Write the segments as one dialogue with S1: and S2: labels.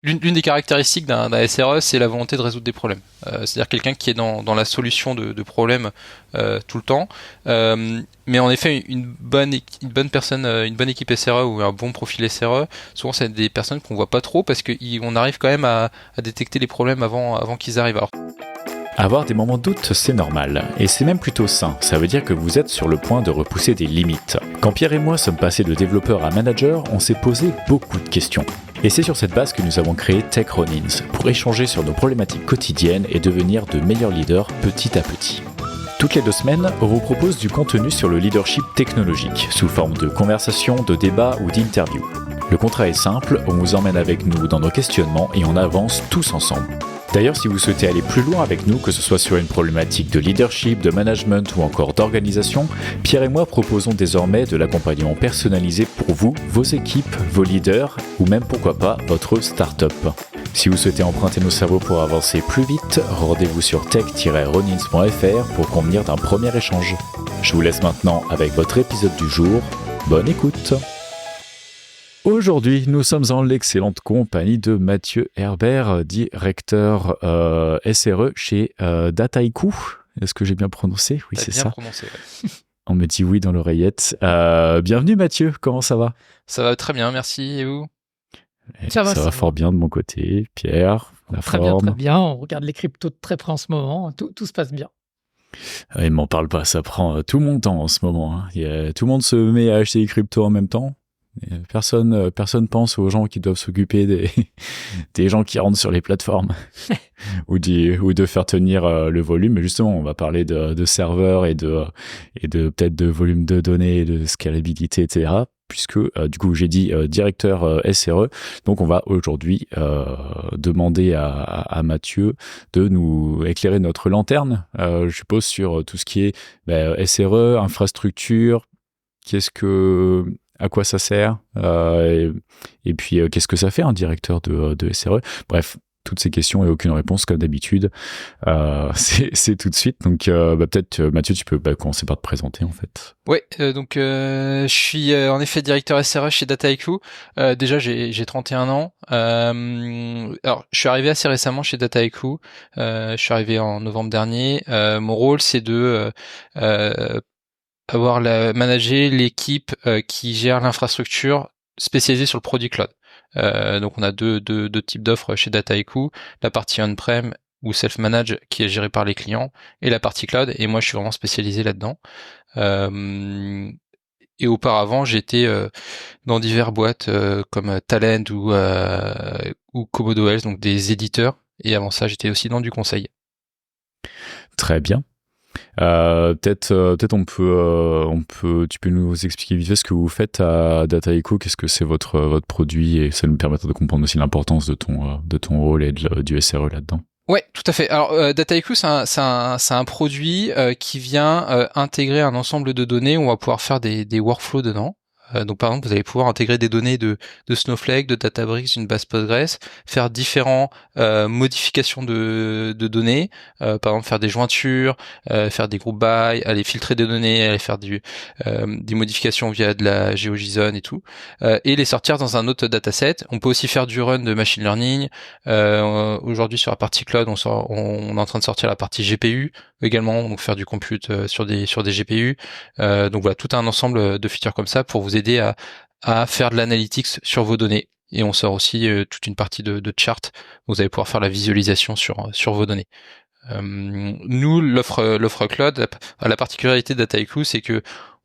S1: L'une des caractéristiques d'un SRE, c'est la volonté de résoudre des problèmes. C'est-à-dire quelqu'un qui est dans la solution de problèmes tout le temps. Mais en effet, une bonne personne, une bonne équipe SRE ou un bon profil SRE, souvent c'est des personnes qu'on voit pas trop parce qu'on arrive quand même à détecter les problèmes avant qu'ils arrivent. Alors,
S2: Avoir des moments de doute, c'est normal, et c'est même plutôt sain, ça veut dire que vous êtes sur le point de repousser des limites. Quand Pierre et moi sommes passés de développeur à manager, on s'est posé beaucoup de questions. Et c'est sur cette base que nous avons créé Tech Ronins, pour échanger sur nos problématiques quotidiennes et devenir de meilleurs leaders petit à petit. Toutes les 2 semaines, on vous propose du contenu sur le leadership technologique, sous forme de conversations, de débats ou d'interviews. Le contrat est simple, on vous emmène avec nous dans nos questionnements et on avance tous ensemble. D'ailleurs, si vous souhaitez aller plus loin avec nous, que ce soit sur une problématique de leadership, de management ou encore d'organisation, Pierre et moi proposons désormais de l'accompagnement personnalisé pour vous, vos équipes, vos leaders ou même pourquoi pas votre start-up. Si vous souhaitez emprunter nos cerveaux pour avancer plus vite, rendez-vous sur tech-ronins.fr pour convenir d'un premier échange. Je vous laisse maintenant avec votre épisode du jour. Bonne écoute! Aujourd'hui, nous sommes en l'excellente compagnie de Mathieu Herbert, directeur SRE chez Dataiku. Est-ce que j'ai bien prononcé? Oui, c'est ça.
S1: Bien prononcé, ouais.
S2: On me dit oui dans l'oreillette. Bienvenue Mathieu, comment ça va?
S1: Ça va très bien, merci. Et vous?
S2: Ça va fort bien de mon côté. Pierre, la
S3: très
S2: forme?
S3: Très bien. On regarde les cryptos de très près en ce moment. Tout se passe bien.
S2: Il m'en parle pas, ça prend tout mon temps en ce moment. Hein. Tout le monde se met à acheter des cryptos en même temps. Personne pense aux gens qui doivent s'occuper des gens qui rentrent sur les plateformes ou de faire tenir le volume. Mais justement, on va parler de serveurs et de peut-être de volume de données, de scalabilité, etc. Puisque du coup, j'ai dit directeur SRE. Donc, on va aujourd'hui demander à Mathieu de nous éclairer notre lanterne, je suppose, sur tout ce qui est SRE, infrastructure. À quoi ça sert et puis qu'est-ce que ça fait un directeur de SRE? Bref, toutes ces questions et aucune réponse comme d'habitude. C'est tout de suite. Donc peut-être Mathieu, tu peux commencer par te présenter en fait.
S1: Ouais, donc je suis en effet directeur SRE chez Dataiku. Déjà j'ai 31 ans. Alors je suis arrivé assez récemment chez Dataiku. Je suis arrivé en novembre dernier. Mon rôle c'est de manager l'équipe qui gère l'infrastructure spécialisée sur le produit cloud. Donc on a deux types d'offres chez Dataiku, la partie on-prem ou self-manage qui est gérée par les clients et la partie cloud, et moi je suis vraiment spécialisé là-dedans. Et auparavant j'étais dans diverses boîtes comme Talend ou Komodo Health, donc des éditeurs, et avant ça j'étais aussi dans du conseil.
S2: Très bien. Peut-être tu peux nous expliquer vite fait ce que vous faites à Dataiku, qu'est-ce que c'est votre produit, et ça nous permettra de comprendre aussi l'importance de ton rôle et du SRE là-dedans.
S1: Ouais, tout à fait. Alors Dataiku, c'est un produit qui vient intégrer un ensemble de données où on va pouvoir faire des workflows dedans. Donc par exemple, vous allez pouvoir intégrer des données de Snowflake, de Databricks, d'une base Postgres, faire différents modifications de données, par exemple faire des jointures, faire des group by, aller filtrer des données, aller faire des modifications via de la GeoJSON et tout, et les sortir dans un autre dataset. On peut aussi faire du run de machine learning. Aujourd'hui sur la partie cloud, on est en train de sortir la partie GPU également, donc faire du compute sur des GPU. Donc voilà, tout un ensemble de features comme ça pour vous aider à faire de l'analytics sur vos données. Et on sort aussi toute une partie de chart. Vous allez pouvoir faire la visualisation sur vos données. Nous, l'offre cloud, la particularité de Dataiku, c'est que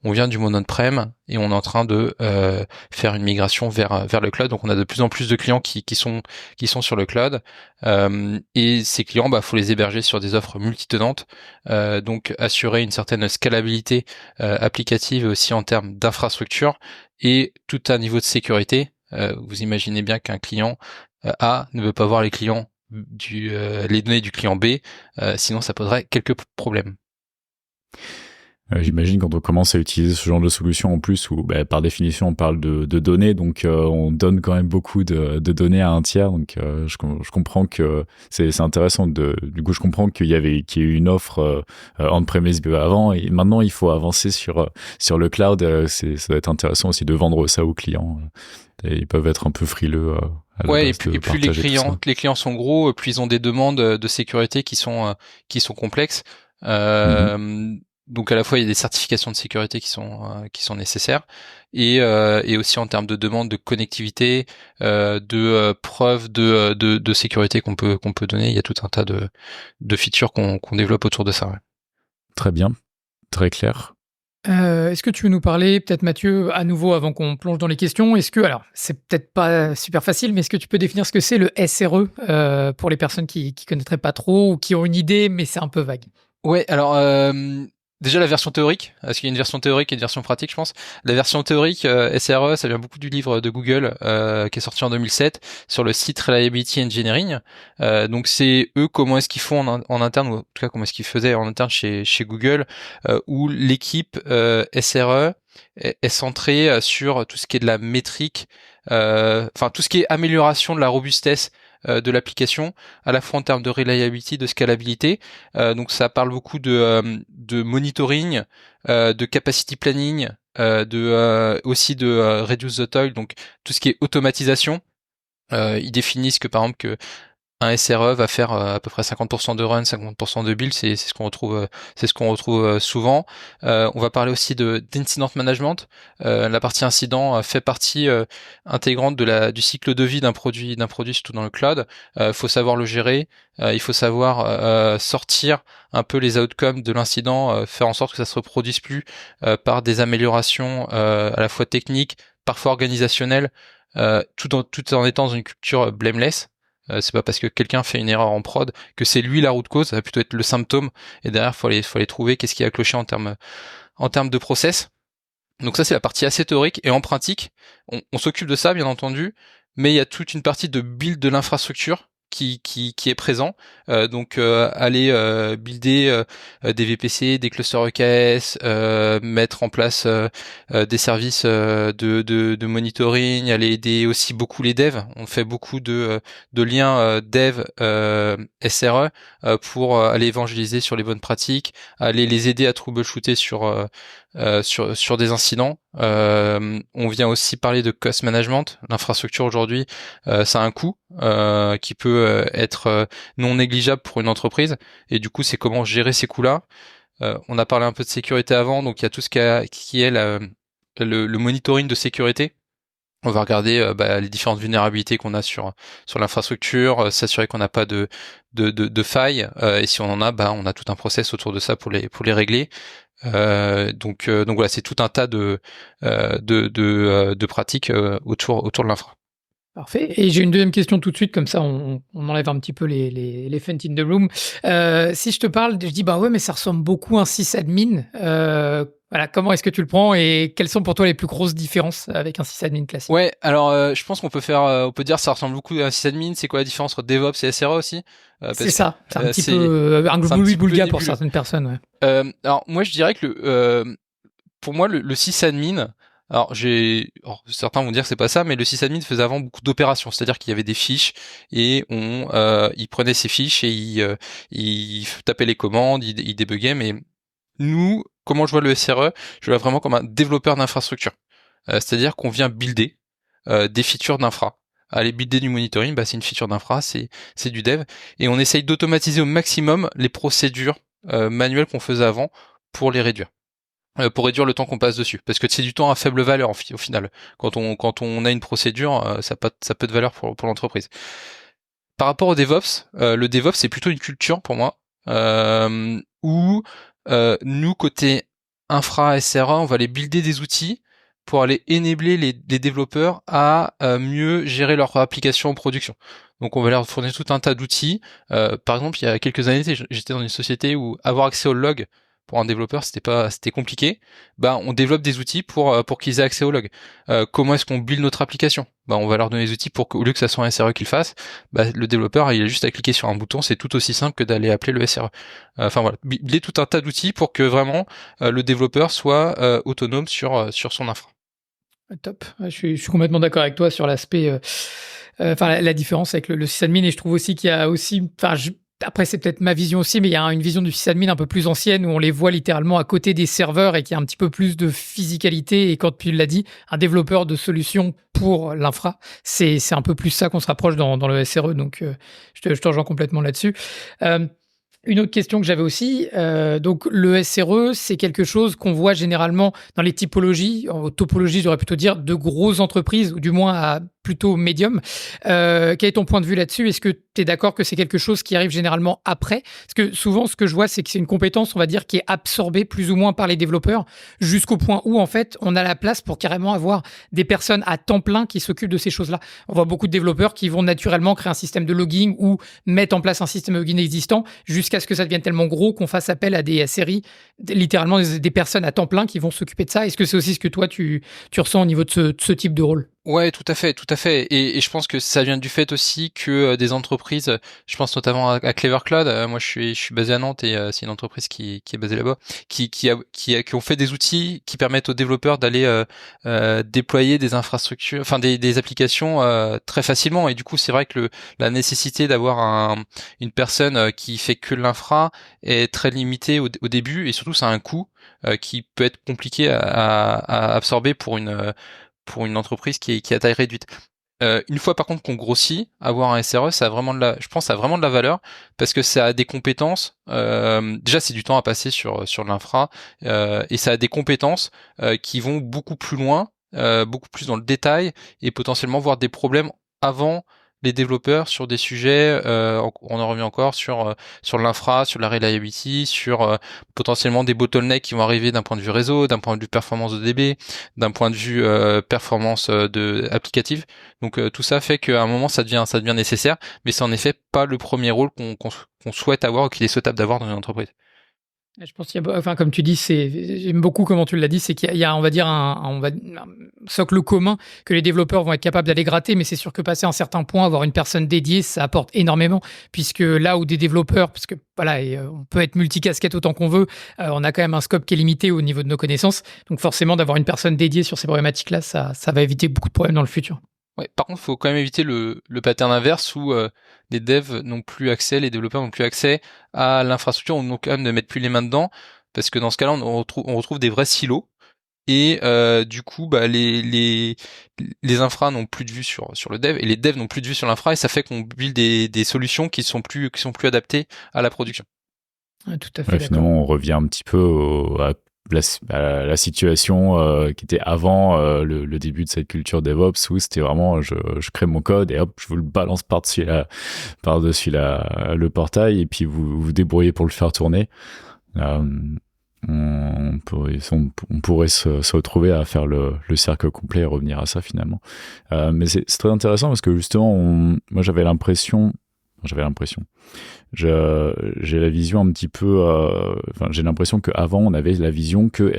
S1: on vient du monde on-prem et on est en train de faire une migration vers le cloud. Donc on a de plus en plus de clients qui sont sur le cloud, et ces clients, faut les héberger sur des offres multitenantes, donc assurer une certaine scalabilité applicative et aussi en termes d'infrastructure et tout un niveau de sécurité. Vous imaginez bien qu'un client A ne veut pas voir les données du client B, sinon ça poserait quelques problèmes.
S2: J'imagine quand on commence à utiliser ce genre de solution en plus où par définition on parle de données, donc on donne quand même beaucoup de données à un tiers, donc je comprends que c'est intéressant. Du coup je comprends qu'il y a eu une offre on-premise avant, et maintenant il faut avancer sur le cloud. Ça doit être intéressant aussi de vendre ça aux clients. Ils peuvent être un peu frileux à la
S1: Ouais,
S2: base de
S1: et plus
S2: partager tout ça.
S1: les clients sont gros, plus ils ont des demandes de sécurité qui sont complexes.
S2: Mhm.
S1: Donc à la fois il y a des certifications de sécurité qui sont nécessaires et aussi en termes de demandes de connectivité, de preuves de sécurité qu'on peut donner. Il y a tout un tas de features qu'on développe autour de ça. Ouais.
S2: Très bien, très clair.
S3: Est-ce que tu veux nous parler, peut-être Mathieu, à nouveau avant qu'on plonge dans les questions, est-ce que, alors c'est peut-être pas super facile, mais est-ce que tu peux définir ce que c'est le SRE pour les personnes qui connaîtraient pas trop ou qui ont une idée, mais c'est un peu vague?
S1: Ouais, alors déjà la version théorique, parce qu'il y a une version théorique et une version pratique, je pense. La version théorique, SRE, ça vient beaucoup du livre de Google qui est sorti en 2007 sur le site Reliability Engineering. Donc c'est eux comment est-ce qu'ils font en interne, ou en tout cas comment est-ce qu'ils faisaient en interne chez Google, où l'équipe SRE est centrée sur tout ce qui est de la métrique, enfin tout ce qui est amélioration de la robustesse de l'application, à la fois en termes de reliability, de scalabilité. Donc ça parle beaucoup de monitoring, de capacity planning, aussi de reduce the toil, donc tout ce qui est automatisation. Ils définissent que par exemple que un SRE va faire à peu près 50% de run, 50% de build, c'est ce qu'on retrouve souvent. On va parler aussi de d'incident management. La partie incident fait partie intégrante du cycle de vie d'un produit surtout dans le cloud. Faut savoir le gérer, il faut savoir sortir un peu les outcomes de l'incident, faire en sorte que ça se reproduise plus par des améliorations à la fois techniques, parfois organisationnelles, tout en étant dans une culture blameless. C'est pas parce que quelqu'un fait une erreur en prod que c'est lui la root cause, ça va plutôt être le symptôme. Et derrière, faut aller trouver qu'est-ce qui a cloché en termes de process. Donc ça, c'est la partie assez théorique. Et en pratique, on s'occupe de ça, bien entendu, mais il y a toute une partie de build de l'infrastructure qui est présent. Donc aller builder des VPC, des clusters EKS, mettre en place des services de monitoring, aller aider aussi beaucoup les devs. On fait beaucoup de liens dev SRE pour aller évangéliser sur les bonnes pratiques, aller les aider à troubleshooter sur des incidents. On vient aussi parler de cost management. L'infrastructure aujourd'hui, ça a un coût qui peut être non négligeable pour une entreprise. Et du coup, c'est comment gérer ces coûts-là. On a parlé un peu de sécurité avant, donc il y a tout ce qui est le monitoring de sécurité. On va regarder les différentes vulnérabilités qu'on a sur l'infrastructure, s'assurer qu'on n'a pas de failles, et si on en a, on a tout un process autour de ça pour les régler. Donc voilà, c'est tout un tas de pratiques autour de l'infra.
S3: Parfait. Et j'ai une deuxième question tout de suite, comme ça on enlève un petit peu les elephants in the room. Si je te parle, je dis bah ouais, mais ça ressemble beaucoup à un sysadmin. Voilà, comment est-ce que tu le prends et quelles sont pour toi les plus grosses différences avec un sysadmin classique?
S1: Ouais, alors je pense qu'on on peut dire que ça ressemble beaucoup à un sysadmin. C'est quoi la différence entre DevOps et SRE aussi?
S3: C'est ça, c'est un petit
S1: c'est
S3: peu un
S1: c'est un petit peu
S3: boulga pour
S1: nébuleux.
S3: certaines personnes. Ouais.
S1: Alors moi je dirais que pour moi le sysadmin, alors certains vont dire que c'est pas ça, mais le sysadmin faisait avant beaucoup d'opérations, c'est-à-dire qu'il y avait des fiches et il prenait ces fiches et il tapait les commandes, il débuguait. Mais nous, comment je vois le SRE, je le vois vraiment comme un développeur d'infrastructure. C'est-à-dire qu'on vient builder des features d'infra. Aller builder du monitoring, c'est une feature d'infra, c'est du dev, et on essaye d'automatiser au maximum les procédures manuelles qu'on faisait avant pour les réduire. Pour réduire le temps qu'on passe dessus, parce que c'est du temps à faible valeur au final. Quand on a une procédure, ça peut de valeur pour l'entreprise. Par rapport au DevOps, le DevOps c'est plutôt une culture pour moi, où nous côté infra SRA, on va aller builder des outils pour aller enabler les développeurs à mieux gérer leur application en production. Donc on va leur fournir tout un tas d'outils. Par exemple, il y a quelques années, j'étais dans une société où avoir accès au log pour un développeur, c'était compliqué. On développe des outils pour qu'ils aient accès au log. Comment est-ce qu'on build notre application? On va leur donner des outils pour qu'au lieu que ça soit un SRE qui le fasse, le développeur il a juste à cliquer sur un bouton. C'est tout aussi simple que d'aller appeler le SRE. Enfin voilà, builder tout un tas d'outils pour que vraiment le développeur soit autonome sur son infra.
S3: Top. Je suis complètement d'accord avec toi sur l'aspect, la différence avec le sysadmin, et je trouve aussi qu'il y a aussi, après, c'est peut-être ma vision aussi, mais il y a une vision du sysadmin un peu plus ancienne où on les voit littéralement à côté des serveurs et qui a un petit peu plus de physicalité. Et quand tu l'as dit, un développeur de solutions pour l'infra, c'est un peu plus ça qu'on se rapproche dans le SRE. Donc, je te rejoins complètement là-dessus. Une autre question que j'avais aussi, donc le SRE, c'est quelque chose qu'on voit généralement dans les typologies, en topologie, j'aurais plutôt dire, de grosses entreprises, ou du moins à plutôt médium. Quel est ton point de vue là-dessus? Est-ce que tu es d'accord que c'est quelque chose qui arrive généralement après? Parce que souvent, ce que je vois, c'est que c'est une compétence, on va dire, qui est absorbée plus ou moins par les développeurs, jusqu'au point où, en fait, on a la place pour carrément avoir des personnes à temps plein qui s'occupent de ces choses-là. On voit beaucoup de développeurs qui vont naturellement créer un système de logging ou mettre en place un système de logging existant jusqu'à ce que ça devienne tellement gros qu'on fasse appel à des séries, littéralement des personnes à temps plein qui vont s'occuper de ça. Est-ce que c'est aussi ce que toi, tu ressens au niveau de ce type de rôle?
S1: Ouais, tout à fait, tout à fait. Et je pense que ça vient du fait aussi que des entreprises, je pense notamment à Clever Cloud. Moi, je suis basé à Nantes et c'est une entreprise qui est basée là-bas, qui ont fait des outils qui permettent aux développeurs d'aller déployer des infrastructures, enfin des applications très facilement. Et du coup, c'est vrai que la nécessité d'avoir une personne qui fait que l'infra est très limitée au début, et surtout, ça a un coût qui peut être compliqué à absorber pour une entreprise qui est à taille réduite. Une fois par contre qu'on grossit, avoir un SRE, ça a vraiment je pense, ça a vraiment de la valeur parce que ça a des compétences. Déjà, c'est du temps à passer sur l'infra et ça a des compétences qui vont beaucoup plus loin, beaucoup plus dans le détail et potentiellement voir des problèmes avant les développeurs sur des sujets. On en revient encore sur l'infra, sur la reliability, sur potentiellement des bottlenecks qui vont arriver d'un point de vue réseau, d'un point de vue performance de DB, d'un point de vue performance de applicative. Donc tout ça fait qu'à un moment ça devient nécessaire, mais c'est en effet pas le premier rôle qu'on souhaite avoir ou qu'il est souhaitable d'avoir dans une entreprise.
S3: Je pense qu'il y a, enfin, comme tu dis, j'aime beaucoup comment tu l'as dit, c'est qu'il y a, on va dire, un socle commun que les développeurs vont être capables d'aller gratter, mais c'est sûr que passer un certain point, avoir une personne dédiée, ça apporte énormément, puisque là où des développeurs, parce que voilà, on peut être multicasquette autant qu'on veut, on a quand même un scope qui est limité au niveau de nos connaissances, donc forcément d'avoir une personne dédiée sur ces problématiques-là, ça va éviter beaucoup de problèmes dans le futur.
S1: Ouais, par contre, il faut quand même éviter le pattern inverse où les devs n'ont plus accès, les développeurs n'ont plus accès à l'infrastructure, ou n'ont quand même ne mettent plus les mains dedans, parce que dans ce cas-là, on retrouve des vrais silos, et du coup, bah, les infras n'ont plus de vue sur le dev, et les devs n'ont plus de vue sur l'infra, et ça fait qu'on build des solutions qui sont plus adaptées à la production.
S3: Ouais, tout à fait.
S2: Finalement, on revient un petit peu à la situation qui était avant le début de cette culture DevOps où c'était vraiment je crée mon code et hop je vous le balance par-dessus le portail et puis vous vous débrouillez pour le faire tourner. On pourrait se retrouver à faire le cercle complet et revenir à ça finalement. Mais c'est très intéressant parce que justement moi j'ai la vision un petit peu j'ai l'impression qu'avant on avait la vision que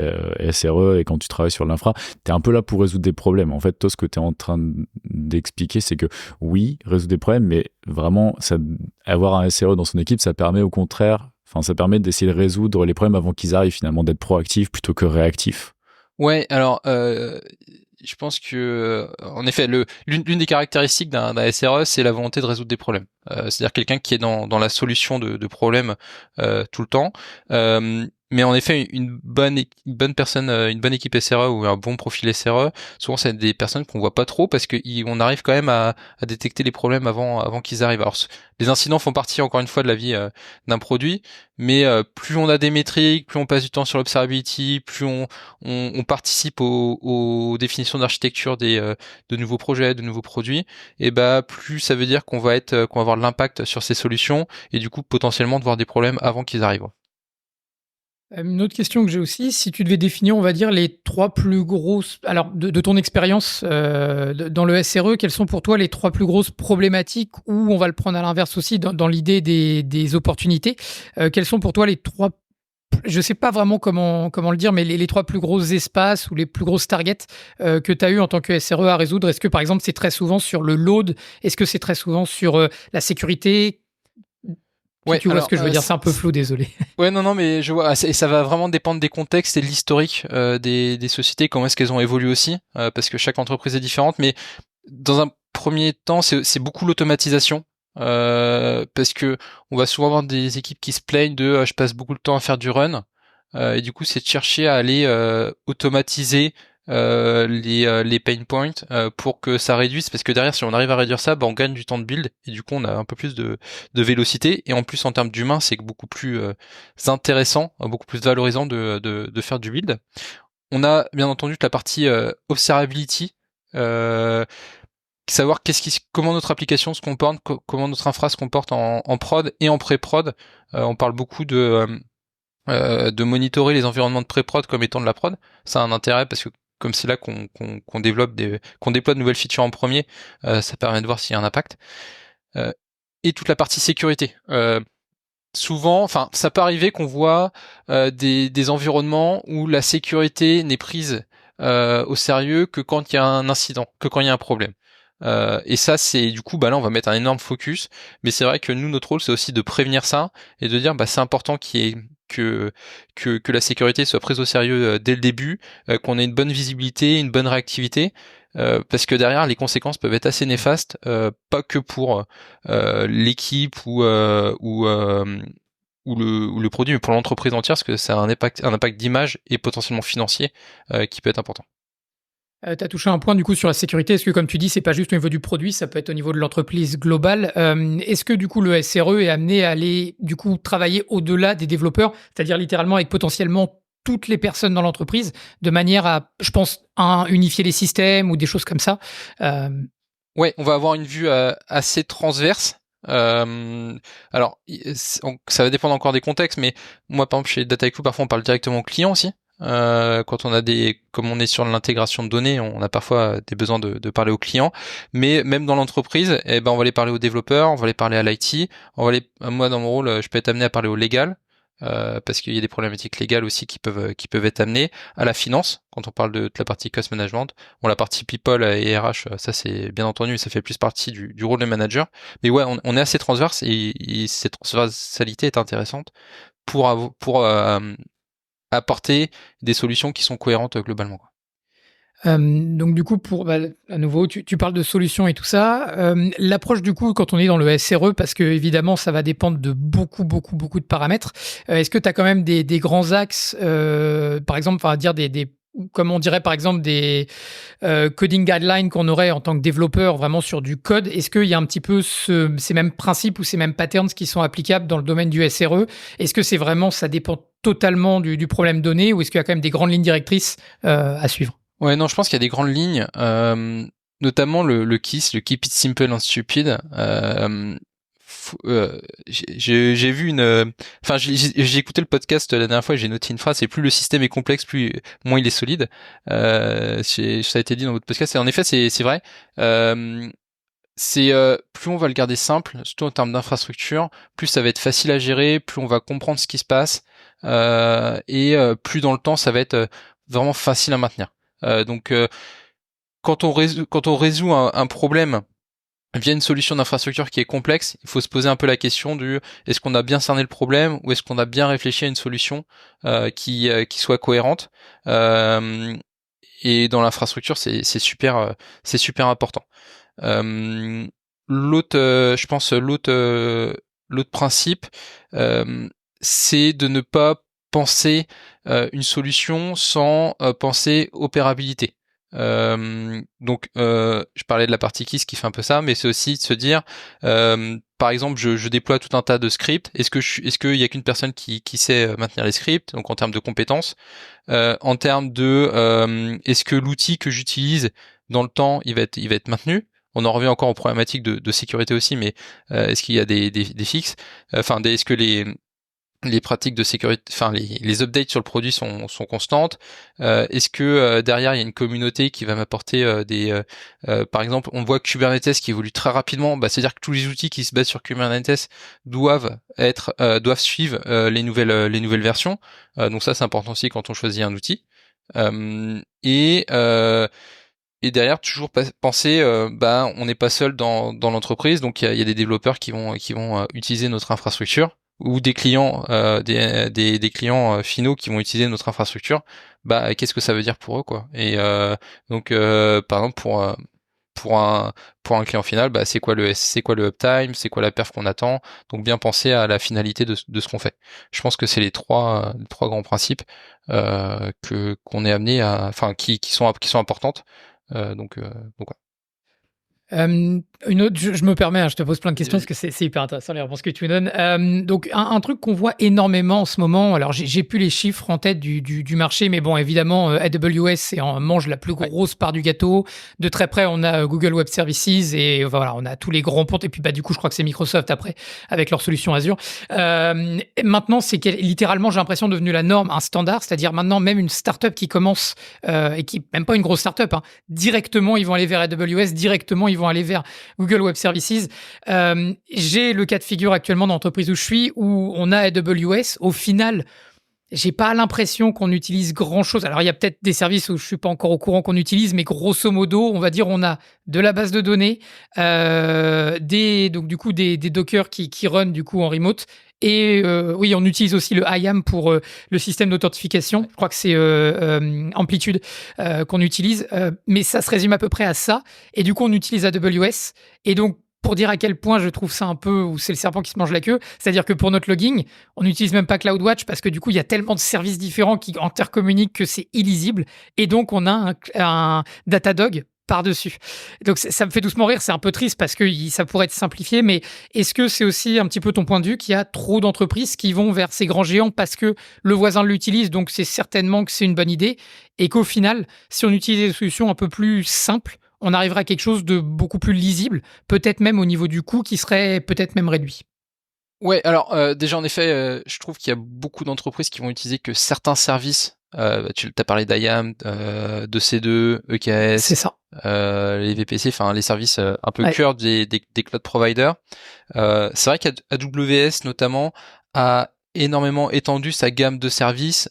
S2: SRE et quand tu travailles sur l'infra t'es un peu là pour résoudre des problèmes. En fait toi ce que t'es en train d'expliquer c'est que oui résoudre des problèmes mais vraiment avoir un SRE dans son équipe ça permet au contraire ça permet d'essayer de résoudre les problèmes avant qu'ils arrivent finalement, d'être proactif plutôt que réactif.
S1: Ouais, alors je pense que en effet l'une des caractéristiques d'un SRE c'est la volonté de résoudre des problèmes. C'est-à-dire quelqu'un qui est dans la solution de problèmes tout le temps. Mais en effet, une bonne personne, une bonne équipe SRE ou un bon profil SRE, souvent c'est des personnes qu'on voit pas trop parce qu'on arrive quand même à détecter les problèmes avant qu'ils arrivent. Alors les incidents font partie encore une fois de la vie d'un produit, mais plus on a des métriques, plus on passe du temps sur l'observability, plus on participe aux définitions d'architecture de nouveaux projets, de nouveaux produits, et bah plus ça veut dire qu'on va avoir de l'impact sur ces solutions et du coup potentiellement de voir des problèmes avant qu'ils arrivent.
S3: Une autre question que j'ai aussi, si tu devais définir, on va dire, les trois plus grosses... Alors, de ton expérience dans le SRE, quelles sont pour toi les trois plus grosses problématiques ou on va le prendre à l'inverse aussi dans l'idée des opportunités. Quelles sont pour toi les trois... Je ne sais pas vraiment comment le dire, mais les trois plus gros espaces ou les plus grosses targets que tu as eu en tant que SRE à résoudre. Est-ce que, par exemple, c'est très souvent sur le load? Est-ce que c'est très souvent sur la sécurité?
S1: Ouais,
S3: tu vois ce que je veux dire, c'est un peu flou, désolé.
S1: Ouais, non, mais je vois, et ça va vraiment dépendre des contextes et de l'historique des sociétés, comment est-ce qu'elles ont évolué aussi, parce que chaque entreprise est différente, mais dans un premier temps, c'est beaucoup l'automatisation parce que on va souvent avoir des équipes qui se plaignent de je passe beaucoup de temps à faire du run, et du coup c'est de chercher à aller automatiser les pain points pour que ça réduise, parce que derrière si on arrive à réduire ça, on gagne du temps de build et du coup on a un peu plus de vélocité, et en plus en termes d'humain c'est beaucoup plus intéressant, beaucoup plus valorisant de faire du build. On a bien entendu toute la partie observability, savoir comment notre application se comporte, comment notre infra se comporte en prod et en pré-prod. On parle beaucoup de monitorer les environnements de pré-prod comme étant de la prod. Ça a un intérêt parce que comme c'est là qu'on développe qu'on déploie de nouvelles features en premier, ça permet de voir s'il y a un impact. Et toute la partie sécurité. Souvent, enfin, ça peut arriver qu'on voit des environnements où la sécurité n'est prise au sérieux que quand il y a un incident, que quand il y a un problème. Et ça, c'est du coup, là, on va mettre un énorme focus. Mais c'est vrai que nous, notre rôle, c'est aussi de prévenir ça et de dire, c'est important que la sécurité soit prise au sérieux dès le début, qu'on ait une bonne visibilité, une bonne réactivité. Parce que derrière, les conséquences peuvent être assez néfastes, pas que pour l'équipe ou le produit, mais pour l'entreprise entière, parce que ça a un impact d'image et potentiellement financier qui peut être important.
S3: Tu as touché un point du coup sur la sécurité. Est-ce que, comme tu dis, c'est pas juste au niveau du produit, ça peut être au niveau de l'entreprise globale. Est-ce que du coup le SRE est amené à aller du coup travailler au-delà des développeurs, c'est-à-dire littéralement avec potentiellement toutes les personnes dans l'entreprise, de manière à, je pense, unifier les systèmes ou des choses comme ça?
S1: Ouais, on va avoir une vue assez transverse. Alors, ça va dépendre encore des contextes, mais moi, par exemple, chez Dataiku, parfois on parle directement au client aussi. Quand on a comme on est sur l'intégration de données, on a parfois des besoins de parler aux clients. Mais même dans l'entreprise, on va aller parler aux développeurs, on va aller parler à l'IT, moi dans mon rôle, je peux être amené à parler au légal. Parce qu'il y a des problématiques légales aussi qui peuvent être amenées à la finance quand on parle de la partie cost management. Bon, la partie people et RH, ça c'est bien entendu, ça fait plus partie du rôle de manager. Mais ouais, on est assez transverse, et cette transversalité est intéressante pour apporter des solutions qui sont cohérentes globalement.
S3: Donc du coup, à nouveau, tu parles de solutions et tout ça. L'approche du coup, quand on est dans le SRE, parce que évidemment, ça va dépendre de beaucoup de paramètres. Est-ce que tu as quand même des grands axes, par exemple, enfin dire comme on dirait par exemple des coding guidelines qu'on aurait en tant que développeur vraiment sur du code? Est-ce qu'il y a un petit peu ces mêmes principes ou ces mêmes patterns qui sont applicables dans le domaine du SRE? Est-ce que c'est vraiment, ça dépend totalement du problème donné, ou est-ce qu'il y a quand même des grandes lignes directrices à suivre?
S1: Ouais, non, je pense qu'il y a des grandes lignes, notamment le KISS, le Keep It Simple and Stupid. J'ai vu enfin, j'ai écouté le podcast la dernière fois et j'ai noté une phrase: c'est plus le système est complexe, moins il est solide. Ça a été dit dans votre podcast, et en effet, c'est vrai. Plus on va le garder simple, surtout en termes d'infrastructure, plus ça va être facile à gérer, plus on va comprendre ce qui se passe, et plus dans le temps ça va être vraiment facile à maintenir. Donc quand on résout un problème via une solution d'infrastructure qui est complexe, il faut se poser un peu la question du: est-ce qu'on a bien cerné le problème, ou est-ce qu'on a bien réfléchi à une solution qui soit cohérente. Et dans l'infrastructure, c'est super important. Je pense l'autre principe, c'est de ne pas penser une solution sans penser opérabilité. Donc je parlais de la partie KISS qui fait un peu ça, mais c'est aussi de se dire, par exemple, je déploie tout un tas de scripts. Est-ce qu'il y a qu'une personne qui sait maintenir les scripts, donc en termes de compétences, en termes de est-ce que l'outil que j'utilise dans le temps il va être maintenu. On en revient encore aux problématiques de sécurité aussi, mais est-ce qu'il y a des fixes, est-ce que les pratiques de sécurité, les updates sur le produit sont constantes. Est-ce que derrière il y a une communauté qui va m'apporter par exemple, on voit Kubernetes qui évolue très rapidement, c'est-à-dire que tous les outils qui se basent sur Kubernetes doivent suivre les nouvelles versions. Donc ça c'est important aussi quand on choisit un outil. Et derrière, toujours penser, on n'est pas seul dans l'entreprise, donc il y a des développeurs qui vont utiliser notre infrastructure, ou des clients, des clients finaux qui vont utiliser notre infrastructure. Qu'est-ce que ça veut dire pour eux, quoi? Et donc, par exemple, pour un client final, bah, c'est quoi le uptime, c'est quoi la perf qu'on attend. Donc bien penser à la finalité de ce qu'on fait. Je pense que c'est les trois grands principes qu'on est amené à, enfin qui sont importantes. Donc voilà.
S3: Une autre, je me permets, hein, je te pose plein de questions parce que c'est hyper intéressant les réponses que tu me donnes. Donc un truc qu'on voit énormément en ce moment, alors j'ai plus les chiffres en tête du marché, mais bon évidemment AWS mange la plus grosse part du gâteau. De très près on a Google Web Services et voilà on a tous les grands pontes et puis bah du coup je crois que c'est Microsoft après avec leur solution Azure. Maintenant c'est littéralement j'ai l'impression devenu la norme, un standard, c'est-à-dire maintenant même une startup qui commence et qui même pas une grosse startup, hein, directement ils vont aller vers AWS, directement ils vont aller vers Google Web Services. J'ai le cas de figure actuellement dans l'entreprise où je suis, où on a AWS. Au final, j'ai pas l'impression qu'on utilise grand chose. Alors, il y a peut-être des services où je suis pas encore au courant qu'on utilise, mais grosso modo, on va dire, on a de la base de données, donc du coup, des Docker qui run du coup en remote. Et oui, on utilise aussi le IAM pour le système d'authentification. Je crois que c'est Amplitude qu'on utilise, mais ça se résume à peu près à ça. Et du coup, on utilise AWS. Et donc, pour dire à quel point je trouve ça un peu, où c'est le serpent qui se mange la queue, c'est-à-dire que pour notre logging, on n'utilise même pas CloudWatch parce que du coup, il y a tellement de services différents qui intercommuniquent que c'est illisible. Et donc, on a un Datadog par-dessus. Donc ça me fait doucement rire, c'est un peu triste parce que ça pourrait être simplifié, mais est-ce que c'est aussi un petit peu ton point de vue qu'il y a trop d'entreprises qui vont vers ces grands géants parce que le voisin l'utilise, donc c'est certainement que c'est une bonne idée, et qu'au final, si on utilisait des solutions un peu plus simples, on arriverait à quelque chose de beaucoup plus lisible, peut-être même au niveau du coût qui serait peut-être même réduit.
S1: Ouais, alors déjà en effet, je trouve qu'il y a beaucoup d'entreprises qui vont utiliser que certains services. Tu as parlé d'IAM, de C2, EKS,
S3: c'est ça.
S1: Les VPC, enfin les services un peu cœur des cloud providers. C'est vrai qu'AWS notamment a énormément étendu sa gamme de services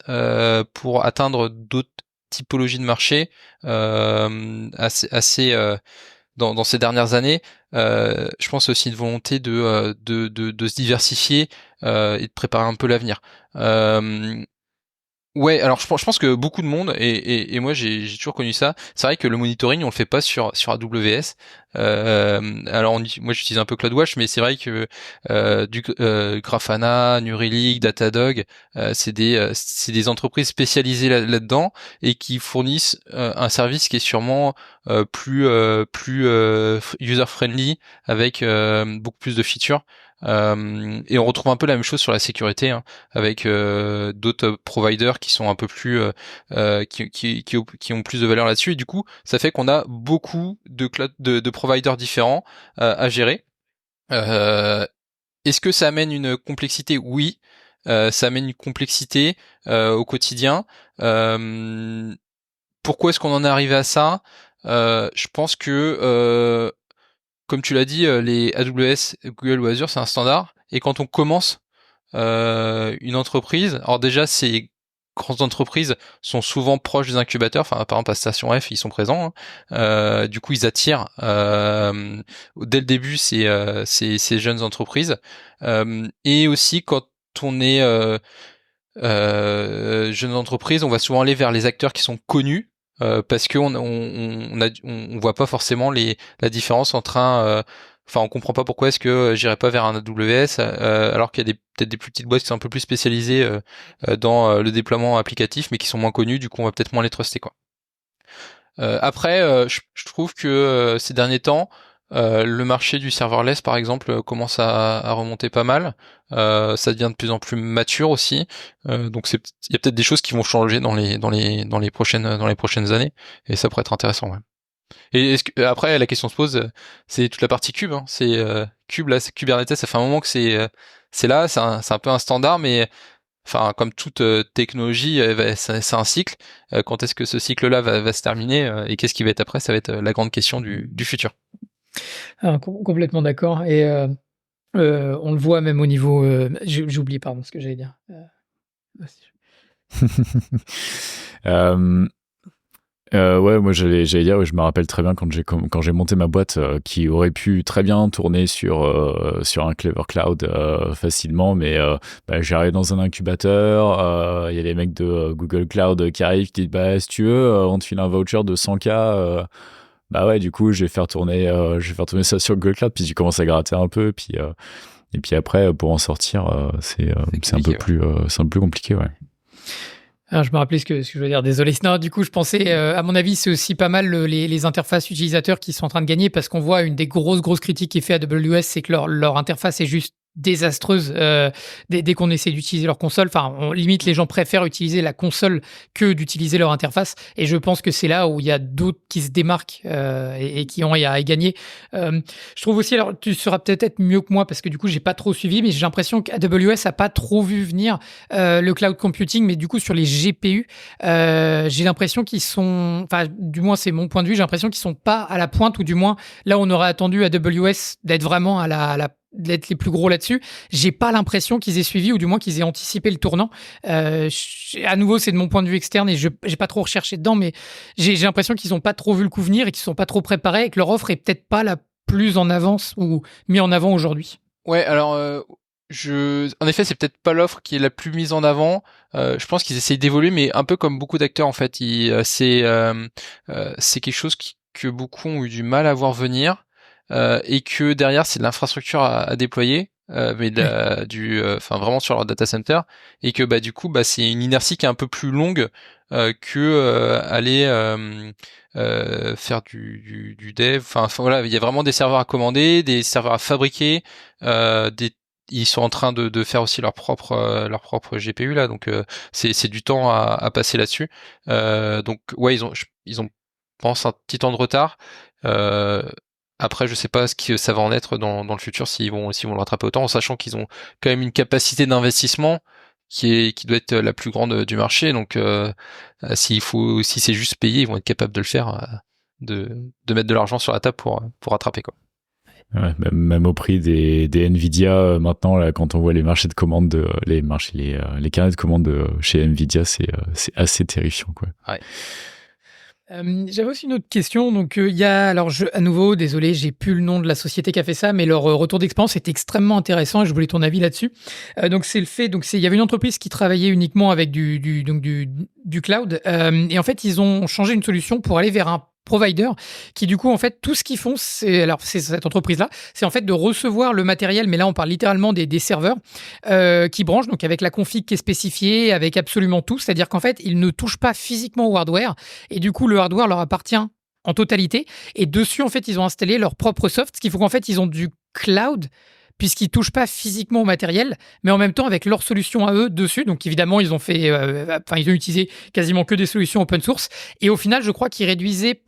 S1: pour atteindre d'autres typologies de marché assez dans ces dernières années. Je pense aussi une volonté de se diversifier et de préparer un peu l'avenir. Ouais, alors je pense que beaucoup de monde et moi j'ai toujours connu ça. C'est vrai que le monitoring on le fait pas sur AWS. Alors moi j'utilise un peu CloudWatch, mais c'est vrai que Grafana, New Relic, Datadog, c'est des entreprises spécialisées là-dedans et qui fournissent un service qui est sûrement plus user friendly avec beaucoup plus de features. Et on retrouve un peu la même chose sur la sécurité, hein, avec d'autres providers qui sont un peu plus qui ont plus de valeur là-dessus, et du coup ça fait qu'on a beaucoup de providers différents à gérer. Est-ce que ça amène une complexité? Oui, ça amène une complexité au quotidien. Pourquoi est-ce qu'on en est arrivé à ça? Je pense que comme tu l'as dit, les AWS, Google ou Azure, c'est un standard. Et quand on commence une entreprise, alors déjà, ces grandes entreprises sont souvent proches des incubateurs. Enfin, par exemple, à Station F, ils sont présents, hein. Du coup, ils attirent dès le début ces jeunes entreprises. Et aussi, quand on est jeune entreprise, on va souvent aller vers les acteurs qui sont connus. Parce que on voit pas forcément la différence entre enfin on comprend pas pourquoi est-ce que j'irais pas vers un AWS alors qu'il y a peut-être des plus petites boîtes qui sont un peu plus spécialisées dans le déploiement applicatif mais qui sont moins connues, du coup on va peut-être moins les truster quoi. Après je trouve que ces derniers temps le marché du serverless par exemple commence à remonter pas mal. Ça devient de plus en plus mature aussi, donc il y a peut-être des choses qui vont changer dans les prochaines années, et ça pourrait être intéressant. Ouais. Et après la question se pose, c'est toute la partie cube. Hein. C'est cube là, c'est Kubernetes. Ça fait un moment que c'est là, c'est un peu un standard, mais enfin comme toute technologie, c'est un cycle. Quand est-ce que ce cycle-là va se terminer et qu'est-ce qui va être après? Ça va être la grande question du futur.
S3: Ah, complètement d'accord. Et on le voit même au niveau. J'ai oublié, pardon, ce que j'allais dire.
S2: Ouais, moi j'allais dire, je me rappelle très bien quand j'ai monté ma boîte qui aurait pu très bien tourner sur un Clever Cloud facilement, mais j'arrive dans un incubateur, il y a les mecs de Google Cloud qui arrivent, qui disent si tu veux, on te file un voucher de 100K Bah ouais, du coup, je vais faire tourner ça sur Google Cloud, puis tu commences à gratter un peu, et puis après, pour en sortir, c'est un peu plus, c'est un peu plus compliqué, ouais.
S3: Alors, je me rappelais ce que je veux dire. Désolé. Non, du coup, je pensais, à mon avis, c'est aussi pas mal les interfaces utilisateurs qui sont en train de gagner parce qu'on voit une des grosses critiques qui est faite à AWS, c'est que leur interface est juste désastreuse dès qu'on essaie d'utiliser leur console. Enfin, limite, les gens préfèrent utiliser la console que d'utiliser leur interface. Et je pense que c'est là où il y a d'autres qui se démarquent et qui ont à y gagner. Je trouve aussi, alors tu seras peut-être mieux que moi parce que du coup, j'ai pas trop suivi, mais j'ai l'impression qu'AWS a pas trop vu venir le cloud computing, mais du coup sur les GPU, j'ai l'impression qu'ils sont, enfin du moins c'est mon point de vue, j'ai l'impression qu'ils sont pas à la pointe, ou du moins là on aurait attendu AWS d'être vraiment d'être les plus gros là-dessus. J'ai pas l'impression qu'ils aient suivi, ou du moins qu'ils aient anticipé le tournant. À nouveau, c'est de mon point de vue externe et j'ai pas trop recherché dedans, mais j'ai l'impression qu'ils ont pas trop vu le coup venir et qu'ils sont pas trop préparés et que leur offre est peut-être pas la plus en avance ou mis en avant aujourd'hui.
S1: Ouais, alors en effet, c'est peut-être pas l'offre qui est la plus mise en avant. Je pense qu'ils essayent d'évoluer, mais un peu comme beaucoup d'acteurs en fait. C'est quelque chose que beaucoup ont eu du mal à voir venir, et que derrière c'est de l'infrastructure à déployer, mais enfin vraiment sur leur data center, et que bah du coup bah c'est une inertie qui est un peu plus longue que aller faire du dev. Enfin voilà, il y a vraiment des serveurs à commander, des serveurs à fabriquer, ils sont en train de faire aussi leur propre GPU là, donc c'est du temps à passer là-dessus. Donc ouais, ils ont pense un petit temps de retard. Euh, Après, je sais pas ce que ça va en être dans le futur, s'ils vont le rattraper autant, en sachant qu'ils ont quand même une capacité d'investissement qui doit être la plus grande du marché. Donc si c'est juste payé, ils vont être capables de le faire, de mettre de l'argent sur la table pour rattraper quoi.
S2: Ouais, même au prix des Nvidia maintenant, là, quand on voit les marchés de commande les carnets de commande chez Nvidia, c'est assez terrifiant, quoi.
S1: Ouais.
S3: J'avais aussi une autre question. Donc, il y a, alors, à nouveau, désolé, j'ai plus le nom de la société qui a fait ça, mais leur retour d'expérience est extrêmement intéressant et je voulais ton avis là-dessus. Donc, c'est le fait, il y avait une entreprise qui travaillait uniquement avec du cloud, et en fait, ils ont changé une solution pour aller vers un provider qui du coup en fait tout ce qu'ils font, c'est cette entreprise là, c'est en fait de recevoir le matériel, mais là on parle littéralement des serveurs qui branchent, donc avec la config qui est spécifiée, avec absolument tout, c'est-à-dire qu'en fait ils ne touchent pas physiquement au hardware et du coup le hardware leur appartient en totalité, et dessus en fait ils ont installé leur propre soft, ce qui fait qu'en fait ils ont du cloud puisqu'ils touchent pas physiquement au matériel, mais en même temps avec leur solution à eux dessus. Donc évidemment, ils ont utilisé quasiment que des solutions open source. Et au final, je crois qu'ils réduisaient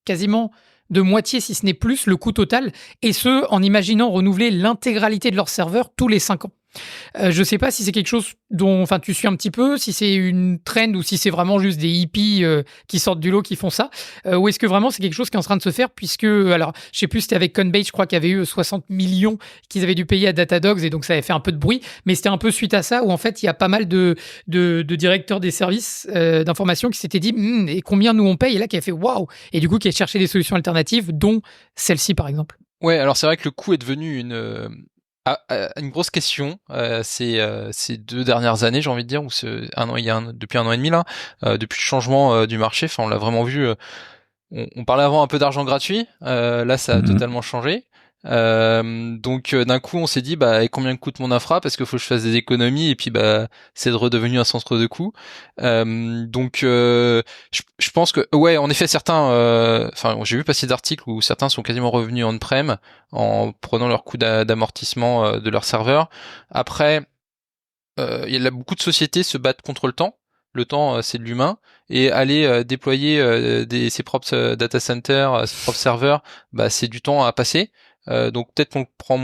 S3: quasiment de moitié, si ce n'est plus, le coût total, et ce, en imaginant renouveler l'intégralité de leur serveur tous les 5 ans. Je sais pas si c'est quelque chose dont, enfin, tu suis un petit peu, si c'est une trend ou si c'est vraiment juste des hippies qui sortent du lot qui font ça, ou est-ce que vraiment c'est quelque chose qui est en train de se faire, puisque, alors, je sais plus, c'était avec Coinbase, je crois qu'il y avait eu 60 millions qu'ils avaient dû payer à Datadogs et donc ça avait fait un peu de bruit, mais c'était un peu suite à ça où en fait il y a pas mal de directeurs des services d'information qui s'étaient dit et combien nous on paye, et là qui a fait waouh, et du coup qui a cherché des solutions alternatives, dont celle-ci par exemple.
S1: Ouais, alors c'est vrai que le coût est devenu une grosse question ces 2 dernières années, j'ai envie de dire, ou depuis 1 an et demi là, depuis le changement du marché. Enfin, on l'a vraiment vu. On parlait avant un peu d'argent gratuit. Là, ça a totalement changé. Donc d'un coup, on s'est dit bah et combien coûte mon infra, parce qu'il faut que je fasse des économies, et puis bah c'est redevenu un centre de coût. Donc je pense que ouais, en effet certains, enfin j'ai vu passer d'articles où certains sont quasiment revenus on-prem en prenant leur coût d'amortissement de leur serveur. Après il y a beaucoup de sociétés se battent contre le temps. Le temps, c'est de l'humain, et aller déployer ses propres data centers, ses propres serveurs, bah c'est du temps à passer. Donc peut-être qu'on prend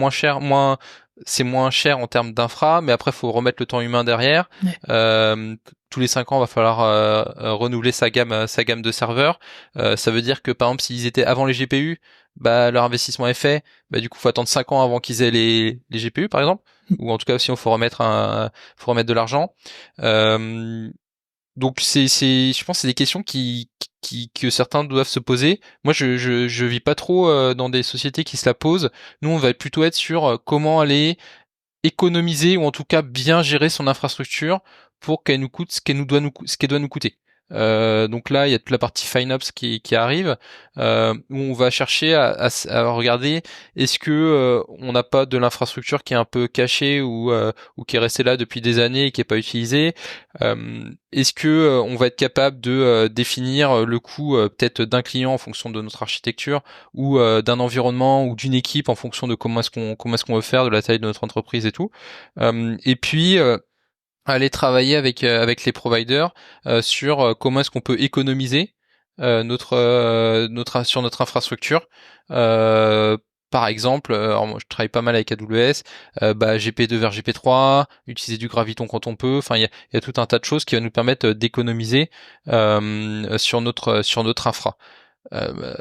S1: c'est moins cher en termes d'infra, mais après faut remettre le temps humain derrière.
S3: Ouais.
S1: Tous les 5 ans, va falloir renouveler sa gamme de serveurs. Ça veut dire que par exemple, s'ils étaient avant les GPU, bah leur investissement est fait. Bah du coup, faut attendre 5 ans avant qu'ils aient les GPU, par exemple, ou en tout cas, sinon faut remettre de l'argent. Donc je pense que c'est des questions que certains doivent se poser. Moi, je vis pas trop dans des sociétés qui se la posent. Nous, on va plutôt être sur comment aller économiser, ou en tout cas bien gérer son infrastructure pour qu'elle nous coûte ce qu'elle doit nous coûter. Donc là, il y a toute la partie FineOps qui arrive, où on va chercher à regarder est-ce que on n'a pas de l'infrastructure qui est un peu cachée ou qui est restée là depuis des années et qui est pas utilisée. Est-ce que on va être capable de définir le coût peut-être d'un client en fonction de notre architecture ou d'un environnement ou d'une équipe en fonction de comment est-ce qu'on veut faire, de la taille de notre entreprise et tout. Et puis aller travailler avec les providers sur comment est-ce qu'on peut économiser sur notre infrastructure. Par exemple, alors moi je travaille pas mal avec AWS, GP2 vers GP3, utiliser du Graviton quand on peut. Enfin, il y a tout un tas de choses qui va nous permettre d'économiser sur notre infra.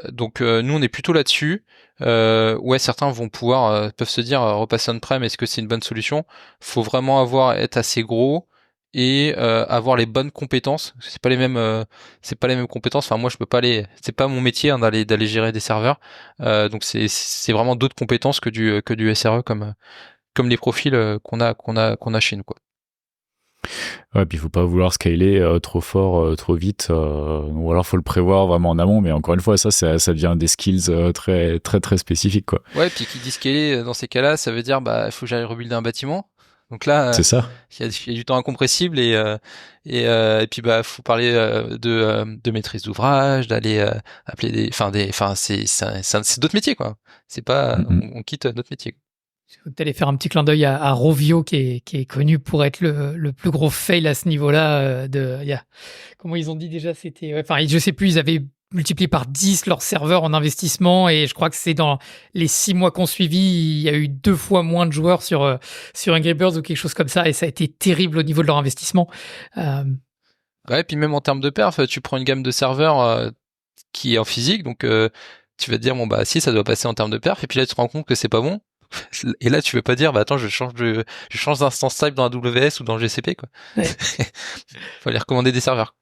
S1: Donc nous on est plutôt là-dessus. Ouais, certains peuvent se dire repasser on-prem, est-ce que c'est une bonne solution? Faut vraiment être assez gros et avoir les bonnes compétences. C'est pas les mêmes compétences. Enfin moi je peux pas c'est pas mon métier d'aller gérer des serveurs. Donc c'est vraiment d'autres compétences que du SRE comme les profils qu'on a chez nous quoi.
S2: Ouais, puis il faut pas vouloir scaler trop fort, trop vite, ou alors faut le prévoir vraiment en amont. Mais encore une fois, ça devient des skills très très très spécifiques quoi.
S1: Ouais, puis qui dit scaler dans ces cas-là, ça veut dire il faut que j'aille rebuilder un bâtiment. Donc là,
S2: c'est ça.
S1: Il y a du temps incompressible et puis faut parler de maîtrise d'ouvrage, d'aller appeler c'est d'autres métiers quoi. C'est pas on quitte notre métier.
S3: Tu allais faire un petit clin d'œil à Rovio qui est connu pour être le plus gros fail à ce niveau-là. Comment ils ont dit déjà, c'était. Enfin, je sais plus, ils avaient multiplié par 10 leurs serveurs en investissement et je crois que c'est dans les 6 mois qu'on suivi, il y a eu 2 fois moins de joueurs sur Angry Birds ou quelque chose comme ça et ça a été terrible au niveau de leur investissement.
S1: Ouais, puis même en termes de perf, tu prends une gamme de serveurs qui est en physique, donc tu vas te dire si ça doit passer en termes de perf et puis là tu te rends compte que c'est pas bon. Et là, tu veux pas dire, attends, je change d'instance type dans AWS ou dans GCP, quoi. Ouais. Faut aller recommander des serveurs.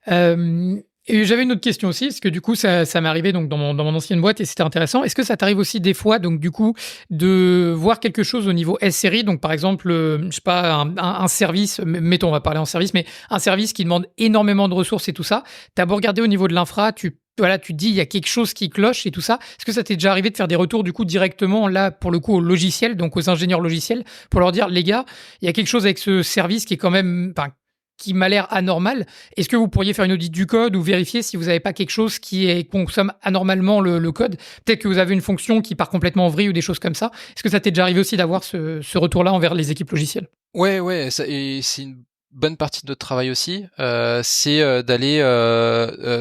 S3: Et j'avais une autre question aussi, parce que du coup, ça m'est arrivé donc dans mon ancienne boîte et c'était intéressant. Est-ce que ça t'arrive aussi des fois, donc du coup, de voir quelque chose au niveau SRI, donc par exemple, je sais pas, un service, mettons, on va parler en service, mais un service qui demande énormément de ressources et tout ça. T'as beau regarder au niveau de l'infra, tu te dis, il y a quelque chose qui cloche et tout ça. Est-ce que ça t'est déjà arrivé de faire des retours, du coup, directement, là, pour le coup, au logiciel, donc aux ingénieurs logiciels, pour leur dire, les gars, il y a quelque chose avec ce service qui est quand même, qui m'a l'air anormal. Est-ce que vous pourriez faire une audit du code ou vérifier si vous n'avez pas quelque chose qui consomme anormalement le code? Peut-être que vous avez une fonction qui part complètement en vrille ou des choses comme ça. Est-ce que ça t'est déjà arrivé aussi d'avoir ce retour-là envers les équipes logicielles?
S1: Ouais, et c'est une bonne partie de notre travail aussi, c'est d'aller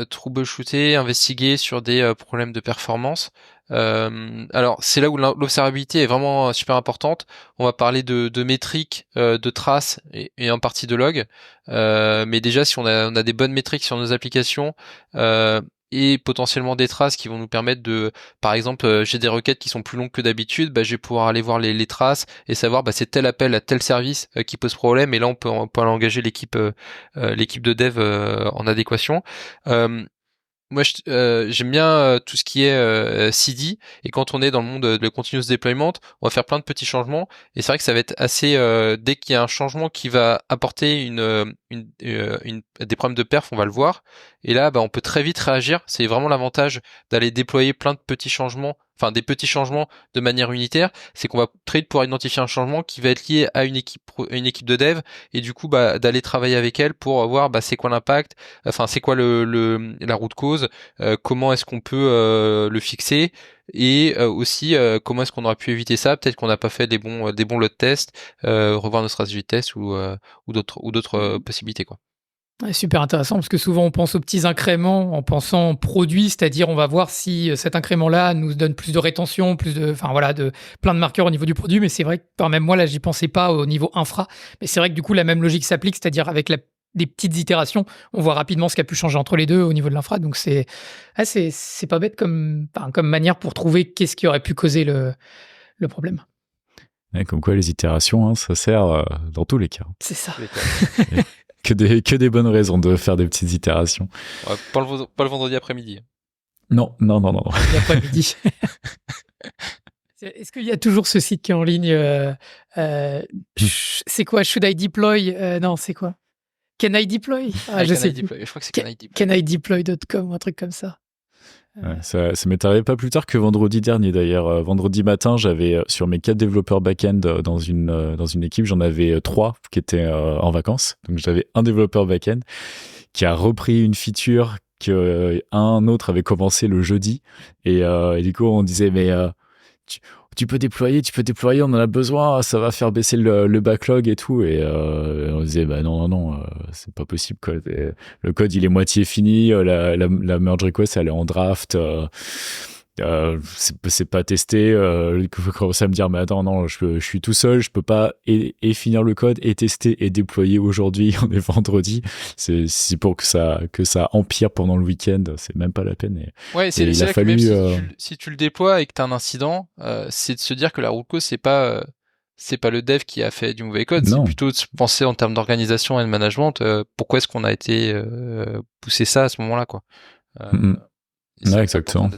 S1: troubleshooter, investiguer sur des problèmes de performance. Alors c'est là où l'observabilité est vraiment super importante. On va parler de métriques, de traces et en partie de logs. Mais déjà si on a des bonnes métriques sur nos applications et potentiellement des traces qui vont nous permettre par exemple, j'ai des requêtes qui sont plus longues que d'habitude, je vais pouvoir aller voir les traces et savoir c'est tel appel à tel service qui pose problème et là on peut aller engager l'équipe de dev en adéquation. Moi, j'aime bien tout ce qui est CD, et quand on est dans le monde de continuous deployment, on va faire plein de petits changements, et c'est vrai que ça va être assez dès qu'il y a un changement qui va apporter des problèmes de perf, on va le voir, et là, on peut très vite réagir. C'est vraiment l'avantage d'aller déployer plein de petits changements, enfin des petits changements de manière unitaire, c'est qu'on va très vite pouvoir identifier un changement qui va être lié à une équipe de dev, et du coup, d'aller travailler avec elle pour voir c'est quoi l'impact, enfin c'est quoi la root cause, comment est-ce qu'on peut le fixer et aussi comment est-ce qu'on aurait pu éviter ça, peut-être qu'on n'a pas fait des bons load tests, revoir nos stratégies de test ou d'autres possibilités quoi.
S3: Ouais, super intéressant parce que souvent on pense aux petits incréments en pensant produit, c'est-à-dire on va voir si cet incrément-là nous donne plus de rétention, de plein de marqueurs au niveau du produit, mais c'est vrai que même moi là j'y pensais pas au niveau infra, mais c'est vrai que du coup la même logique s'applique, c'est-à-dire avec des petites itérations, on voit rapidement ce qui a pu changer entre les deux au niveau de l'infra, donc c'est pas bête comme manière pour trouver qu'est-ce qui aurait pu causer le problème.
S2: Et comme quoi les itérations, ça sert dans tous les cas.
S3: C'est ça.
S2: Que des bonnes raisons de faire des petites itérations.
S1: Ouais, pas le vendredi après-midi.
S2: Non.
S3: L'après-midi. Est-ce qu'il y a toujours ce site qui est en ligne c'est quoi? Should I deploy? Non, c'est quoi? Can I deploy? Je sais plus.
S1: Je crois que c'est Can I Deploy.
S3: canideploy.com ou un truc comme ça.
S2: Ouais, ça m'est arrivé pas plus tard que vendredi dernier d'ailleurs. Vendredi matin, j'avais sur mes 4 développeurs back-end dans une équipe, j'en avais 3 qui étaient en vacances. Donc j'avais un développeur back-end qui a repris une feature que un autre avait commencé le jeudi et du coup on disait mais tu peux déployer, on en a besoin, ça va faire baisser le backlog et tout. Et on disait, bah non, c'est pas possible, quoi. Le code, il est moitié fini, la merge request, elle est en draft, c'est pas testé. Il faut commencer à me dire, mais attends, non, je suis tout seul, je peux pas et finir le code et tester et déployer aujourd'hui, on est vendredi. C'est pour que ça empire pendant le week-end, c'est même pas la peine.
S1: Ouais, c'est là que même si tu le déploies et que t'as un incident, c'est de se dire que la root cause, c'est pas le dev qui a fait du mauvais code, c'est plutôt de se penser en termes d'organisation et de management, pourquoi est-ce qu'on a été poussé ça à ce moment-là, quoi.
S2: Ouais, exactement.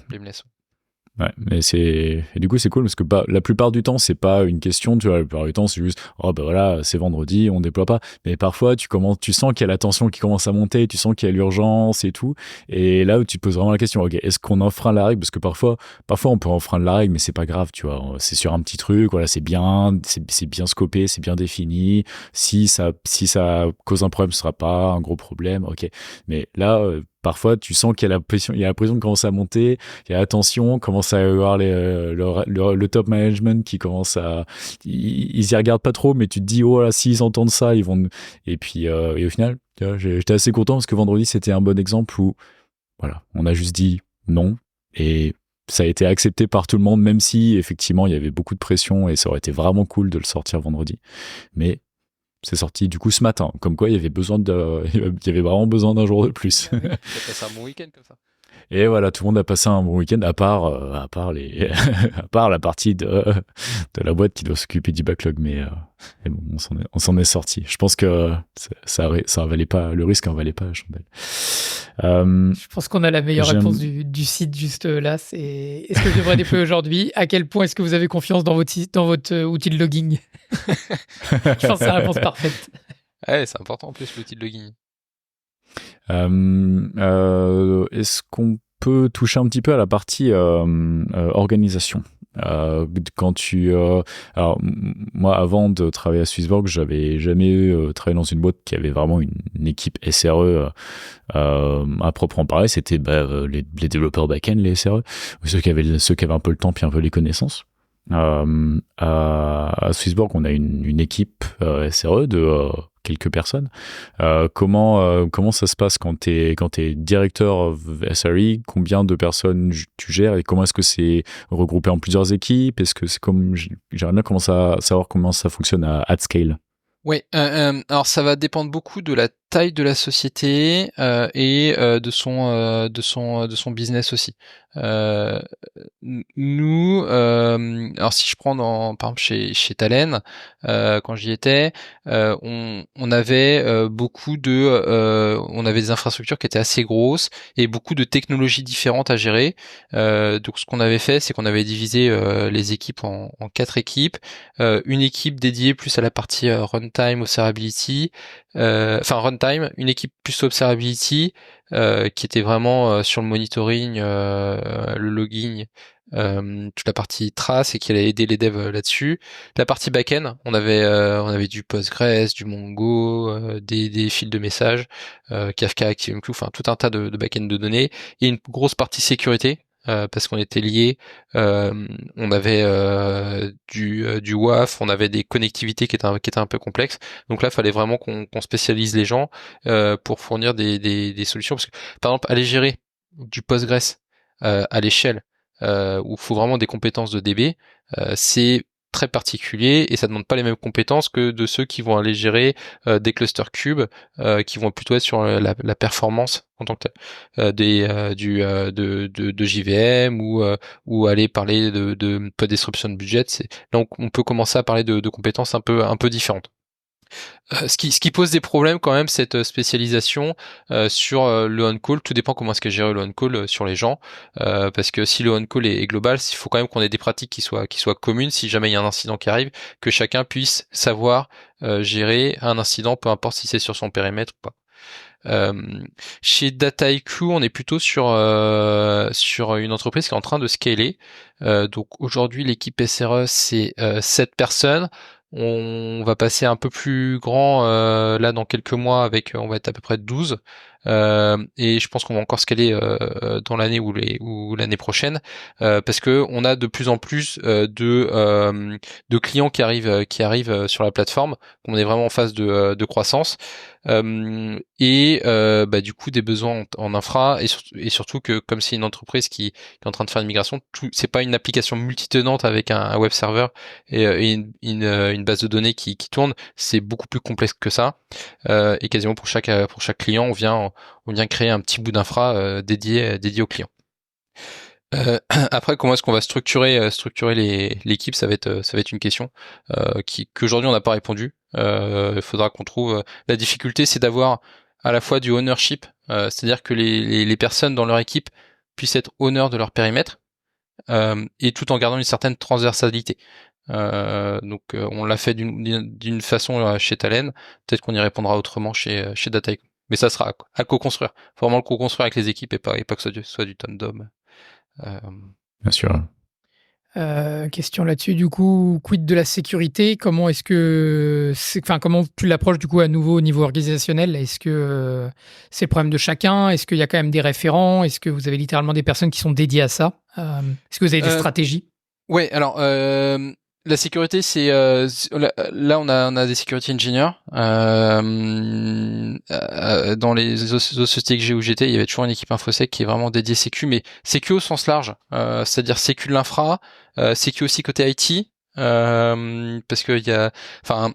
S2: Ouais, mais et du coup c'est cool parce que la plupart du temps c'est pas une question, tu vois, la plupart du temps c'est juste oh bah voilà, c'est vendredi, on déploie pas. Mais parfois tu sens qu'il y a la tension qui commence à monter, tu sens qu'il y a l'urgence et tout, et là où tu te poses vraiment la question, ok, est-ce qu'on enfreint la règle, parce que parfois on peut enfreindre la règle mais c'est pas grave, tu vois, c'est sur un petit truc, voilà, c'est bien scopé, c'est bien défini, si ça cause un problème ce sera pas un gros problème, ok. Mais là parfois, tu sens qu'il y a la pression qui commence à monter, il y a la tension, commence à y avoir le top management qui commence à... Ils y regardent pas trop, mais tu te dis, oh là, s'ils entendent ça, ils vont... Et puis, et au final, j'étais assez content parce que vendredi, c'était un bon exemple où, voilà, on a juste dit non, et ça a été accepté par tout le monde, même si, effectivement, il y avait beaucoup de pression et ça aurait été vraiment cool de le sortir vendredi. Mais... c'est sorti du coup ce matin, comme quoi il y avait vraiment besoin d'un jour de plus.
S1: T'as passé un bon week-end comme ça.
S2: Et voilà, tout le monde a passé un bon week-end, à part la partie de la boîte qui doit s'occuper du backlog, mais bon, on s'en est sorti. Je pense que ça valait pas, le risque en valait pas la chandelle.
S3: Je pense qu'on a la meilleure réponse du site juste là. C'est est-ce que je devrais déployer aujourd'hui? À quel point est-ce que vous avez confiance dans votre outil de logging? Je pense que c'est la réponse parfaite.
S1: Ouais, c'est important en plus l'outil de logging.
S2: Est-ce qu'on peut toucher un petit peu à la partie organisation? Quand alors moi avant de travailler à Swissborg, j'avais jamais travaillé dans une boîte qui avait vraiment une équipe SRE à proprement parler. C'était les développeurs back-end, les SRE, ceux qui avaient un peu le temps puis un peu les connaissances. À Swissborg, on a une équipe SRE de quelques personnes. Comment ça se passe quand t'es directeur SRE? Combien de personnes tu gères et comment est-ce que c'est regroupé en plusieurs équipes? Est-ce que c'est j'aimerais bien savoir comment ça fonctionne à scale.
S1: Oui, alors ça va dépendre beaucoup de la taille de la société et de son business aussi. Nous, alors si je prends par exemple chez Talen, quand j'y étais, on avait on avait des infrastructures qui étaient assez grosses et beaucoup de technologies différentes à gérer. Donc ce qu'on avait fait, c'est qu'on avait divisé les équipes en 4 équipes, une équipe dédiée plus à la partie runtime, observability, runtime, une équipe plus observability qui était vraiment sur le monitoring, le logging, toute la partie trace et qui allait aider les devs là-dessus. La partie back-end, on avait du Postgres, du Mongo, des fils de messages, Kafka, ActiveMQ, enfin tout un tas de back-end de données et une grosse partie sécurité. Parce qu'on était liés, on avait du WAF, on avait des connectivités qui étaient un peu complexes. Donc là, il fallait vraiment qu'on spécialise les gens pour fournir des solutions. Parce que, par exemple, aller gérer du Postgres à l'échelle, où il faut vraiment des compétences de DB, c'est très particulier et ça demande pas les mêmes compétences que de ceux qui vont aller gérer des clusters cubes qui vont plutôt être sur la performance en tant que de JVM ou aller parler de pod disruption budget. Là on peut commencer à parler de compétences un peu différentes. Ce qui pose des problèmes quand même, cette spécialisation sur le on-call. Tout dépend comment est-ce que gérer le on-call sur les gens, parce que si le on-call est global, il faut quand même qu'on ait des pratiques qui soient communes. Si jamais il y a un incident qui arrive, que chacun puisse savoir gérer un incident, peu importe si c'est sur son périmètre ou pas. Chez Dataiku, on est plutôt sur une entreprise qui est en train de scaler. Donc aujourd'hui, l'équipe SRE, c'est 7 personnes. On va passer un peu plus grand là dans quelques mois avec on va être à peu près 12. Et je pense qu'on va encore scaler dans l'année ou l'année prochaine parce que on a de plus en plus de clients qui arrivent sur la plateforme. On est vraiment en phase de croissance. Bah, du coup des besoins en infra et surtout que comme c'est une entreprise qui est en train de faire une migration, c'est pas une application multitenante avec un web serveur et une base de données qui tourne, c'est beaucoup plus complexe que ça et quasiment pour chaque client on vient créer un petit bout d'infra dédié au client. Après, comment est-ce qu'on va structurer l'équipe, ça va être une question qu'aujourd'hui on n'a pas répondu. Il faudra qu'on trouve. La difficulté, c'est d'avoir à la fois du ownership, c'est-à-dire que les personnes dans leur équipe puissent être honneurs de leur périmètre et tout en gardant une certaine transversalité. Donc on l'a fait d'une façon chez Talen. Peut-être qu'on y répondra autrement chez Dataiku. Mais ça sera à co-construire. Faut vraiment le co-construire avec les équipes et pas que ce soit du tandem.
S2: Bien sûr.
S3: Question là-dessus, du coup, quid de la sécurité? Comment est-ce que comment tu l'approches du coup à nouveau au niveau organisationnel? Est-ce que c'est le problème de chacun? Est-ce qu'il y a quand même des référents? Est-ce que vous avez littéralement des personnes qui sont dédiées à ça? Est-ce que vous avez des stratégies?
S1: Ouais, alors la sécurité, c'est là on a des security engineers dans les autres sociétés que j'ai où j'étais, il y avait toujours une équipe infosec qui est vraiment dédiée sécu, mais sécu au sens large, c'est-à-dire sécu de l'infra, sécu aussi côté IT, parce que il y a, enfin.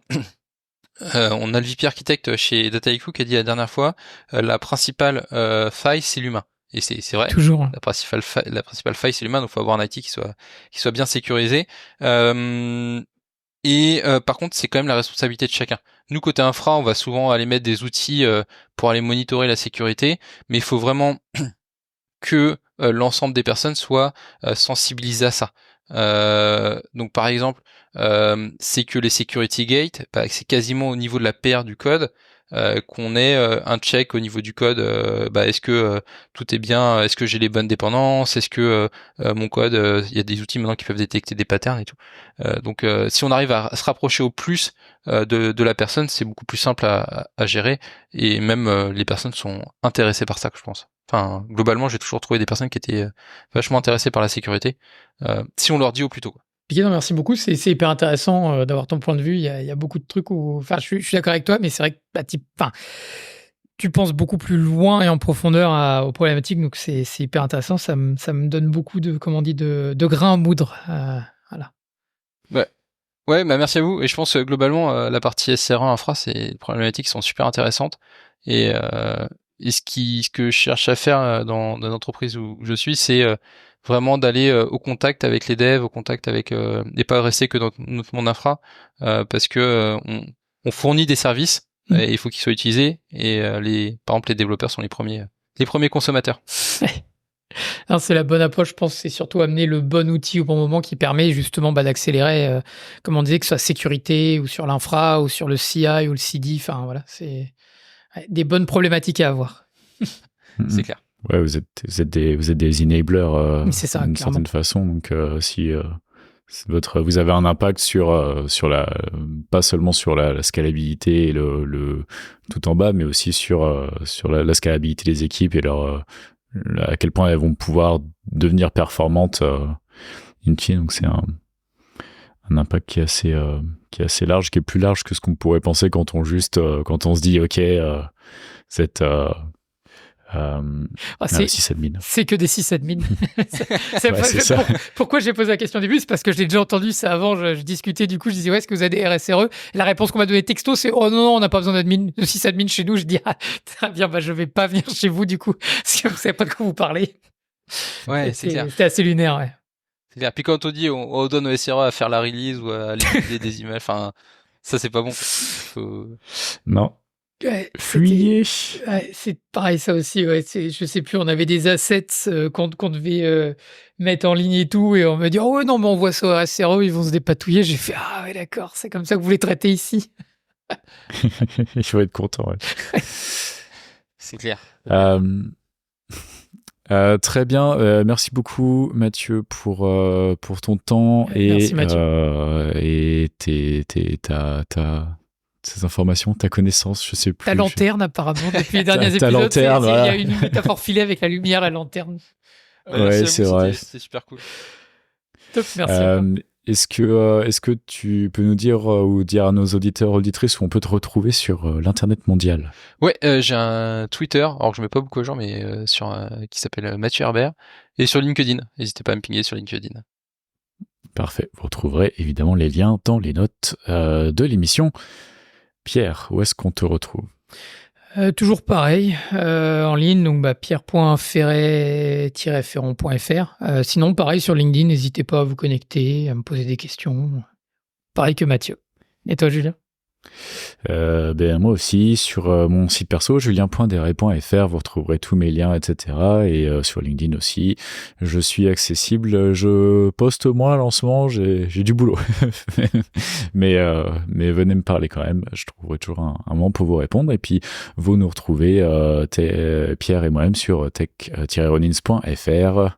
S1: On a le VP architecte chez Dataiku qui a dit la dernière fois la principale faille c'est l'humain. Et c'est vrai.
S3: Toujours.
S1: La principale faille c'est l'humain, donc il faut avoir un IT qui soit bien sécurisé. Par contre, c'est quand même la responsabilité de chacun. Nous, côté infra, on va souvent aller mettre des outils pour aller monitorer la sécurité, mais il faut vraiment que l'ensemble des personnes soient sensibilisées à ça. Donc par exemple, c'est que les security gates, bah, c'est quasiment au niveau de la paire du code qu'on ait un check au niveau du code. Bah, est-ce que tout est bien? Est-ce que j'ai les bonnes dépendances? Est-ce que mon code, il y a des outils maintenant qui peuvent détecter des patterns et tout. Donc si on arrive à se rapprocher au plus de la personne, c'est beaucoup plus simple à gérer et même les personnes sont intéressées par ça, je pense. Enfin, globalement, j'ai toujours trouvé des personnes qui étaient vachement intéressées par la sécurité, si on leur dit au plus tôt, quoi.
S3: Non, merci beaucoup. C'est hyper intéressant d'avoir ton point de vue. Il y a beaucoup de trucs où, enfin, je suis d'accord avec toi, mais c'est vrai que tu penses beaucoup plus loin et en profondeur aux problématiques, donc c'est hyper intéressant. Ça me donne beaucoup de, comment on dit, de grains à moudre. Voilà.
S1: Ouais, bah merci à vous. Et je pense que globalement, la partie SR1 infra, c'est des problématiques qui sont super intéressantes. Et ce que je cherche à faire dans l'entreprise où je suis, c'est vraiment d'aller au contact avec les devs, au contact avec et pas rester que dans notre monde infra, parce que on fournit des services et il faut qu'ils soient utilisés. Et par exemple, les développeurs sont les premiers consommateurs.
S3: Non, c'est la bonne approche, je pense. C'est surtout amener le bon outil au bon moment qui permet justement d'accélérer, comme on disait, que ce soit sécurité ou sur l'infra ou sur le CI ou le CD. Enfin, voilà, c'est des bonnes problématiques à avoir.
S1: C'est clair.
S2: Ouais, vous êtes des enablers
S3: c'est ça,
S2: d'une certaine façon. Donc, si vous avez un impact sur pas seulement sur la scalabilité et le tout en bas, mais aussi sur la scalabilité des équipes et à quel point elles vont pouvoir devenir performantes in fine. Donc c'est un impact qui est assez large, qui est plus large que ce qu'on pourrait penser quand on se dit ok, cette sysadmin.
S3: C'est que des sysadmins. Pourquoi j'ai posé la question au début, c'est parce que je l'ai déjà entendu ça avant. Je discutais, du coup, je disais ouais, est-ce que vous avez des RSRE? La réponse qu'on m'a donnée texto, c'est oh non, on n'a pas besoin de sysadmin chez nous. Je dis ah, très bien, bah je vais pas venir chez vous du coup, parce que vous savez pas de quoi vous parlez.
S1: Ouais, c'est clair.
S3: C'était assez lunaire, ouais.
S1: C'est clair. Puis quand on dit on donne au SRE à faire la release ou à liquider des emails, enfin Ça, c'est pas bon. Faut...
S2: Non.
S3: Ouais,
S2: Fuyez.
S3: ouais, c'est pareil, ça aussi. Ouais, je sais plus, on avait des assets qu'on devait mettre en ligne et tout, et on me dit oh ouais, non, mais on voit ça au SRO, ils vont se dépatouiller. J'ai fait ah ouais, d'accord, c'est comme ça que vous les traitez ici.
S2: Il faut être content. Ouais.
S1: C'est clair.
S2: Très bien, merci beaucoup Mathieu pour ton temps
S3: Merci, Mathieu.
S2: et ces informations, ta connaissance, je sais plus.
S3: Ta lanterne, apparemment, depuis les derniers
S2: Ta
S3: épisodes.
S2: lanterne,
S3: Il y
S2: voilà.
S3: a une métaphore filée avec la lumière, la lanterne.
S2: Ouais, c'est vrai.
S1: C'était super cool.
S3: Top, merci.
S2: Est-ce que tu peux nous dire ou dire à nos auditeurs, auditrices où on peut te retrouver sur l'internet mondial?
S1: Ouais, j'ai un Twitter, alors que je mets pas beaucoup de gens, mais qui s'appelle Mathieu Herbert, et sur LinkedIn. N'hésitez pas à me pinguer sur LinkedIn.
S2: Parfait. Vous retrouverez évidemment les liens dans les notes de l'émission. Pierre, où est-ce qu'on te retrouve?
S3: Toujours pareil, en ligne, donc pierre.ferret-ferron.fr. Sinon, pareil sur LinkedIn, n'hésitez pas à vous connecter, à me poser des questions. Pareil que Mathieu. Et toi, Julien?
S2: Moi aussi, sur mon site perso, julien.deret.fr, vous retrouverez tous mes liens, etc. Et sur LinkedIn aussi, je suis accessible. Je poste moins à lancement, j'ai du boulot. mais venez me parler quand même, je trouverai toujours un moment pour vous répondre. Et puis, vous nous retrouvez, Pierre et moi-même, sur tech-ronins.fr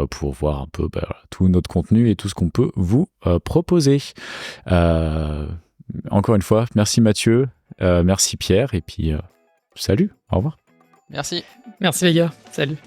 S2: pour voir un peu tout notre contenu et tout ce qu'on peut vous proposer. Encore une fois, merci Mathieu, merci Pierre, et puis salut, au revoir.
S1: Merci.
S3: Merci les gars, salut.